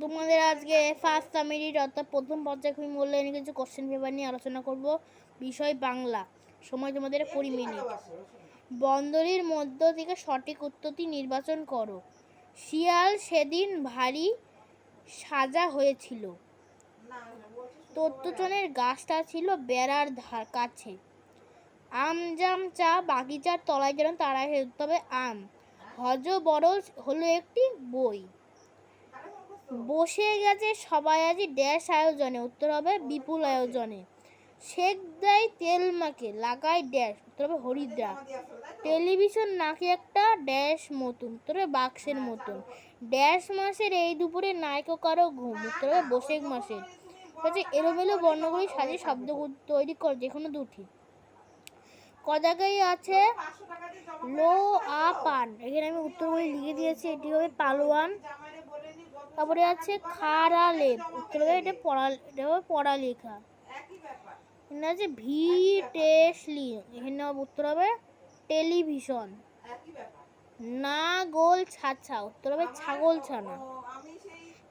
তোমাদের আজকে first summit অর্থাৎ প্রথম পর্যায়ক্রমিক মূল্যায়নের কিছু কোশ্চেন পেপার নিয়ে আলোচনা করব। বিষয় বাংলা। সময় তোমাদের 20 মিনিট। বন্দরের মধ্য থেকে সঠিক উত্তরটি নির্বাচন করো। শিয়াল সেদিন ভারী সাজা হয়েছিল। তত্ত্বচনের গাছটা ছিল বেড়ার কাছে। আম জাম চা বাগিচার তলায় যেন তারা তবে আম। হজ বরজ হলো একটি বই। বসে গেছে সবাই আজি ড্যাশ আয়োজনে, উত্তর হবে বিপুল আয়োজনে। শেখ দেয় তেল মাকে লাগায় ড্যাশ, উত্তর হবে হরিদ্রা। টেলিভিশন নাকি একটা ড্যাশ মতন, উত্তর হবে বাক্সের মতন। ড্যাশ মাসের এই দুপুরে নায়ক কারো ঘুম, উত্তর হবে বৈশাখ মাসের। হচ্ছে এলোমেলো বর্ণগুলি সাজিয়ে শব্দ তৈরি কর যে কোনো দুটি। ক জায়গায় আছে লো আ পান, এখানে আমি উত্তরগুলি লিখে দিয়েছি। এটি হবে পালোয়ান। তারপরে আছে খারা লেপ, উত্তর হবে এটা পড়ালেখা। এখানে আছে ভিটেসলি, এখানে উত্তর হবে টেলিভিশন। না গোল ছাছা, উত্তর হবে ছাগল ছানা।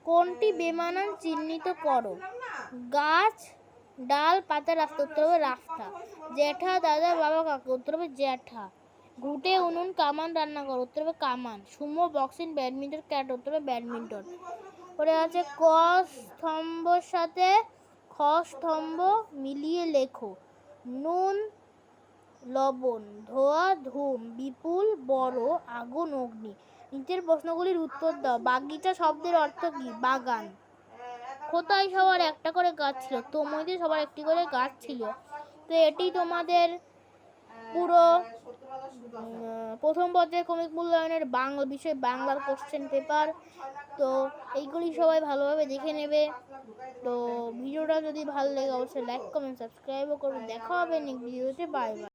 কোনটি বেমানান চিহ্নিত করো। গাছ ডাল পাতা রাস্তা, উত্তর হবে রাস্তা। জ্যাঠা দাদা বাবা কাকা, উত্তর হবে জ্যাঠা। ঘুটে উনুন কামান রান্না করো, উত্তর হবে কামান। সুমো বক্সিং ব্যাডমিন্টন ক্যাট, উত্তর হবে ব্যাডমিন্টন। পরে আছে ক স্তম্ভর সাথে খ স্তম্ভ মিলিয়ে লেখো। নুন লবণ ধোয়া ধুম বিপুল বড় আগুন অগ্নি। নিচের প্রশ্নগুলির উত্তর দাও। বাগিচা শব্দের অর্থ কি? বাগান। কোথায় সবার একটা করে গাছ ছিল? তোমাদের সবার একটি করে গাছ ছিল। তো এটি তোমাদের পুরো প্রথম পর্যায়ে ক্রমিক মূল্যায়নের বাংলা বিষয় বাংলার কোশ্চেন পেপার। তো এইগুলি সবাই ভালোভাবে দেখে নেবে। তো ভিডিওটা যদি ভালো লাগে অবশ্যই লাইক কমেন্ট সাবস্ক্রাইবও করবে। দেখা হবে নেক্সট ভিডিওতে। Bye bye.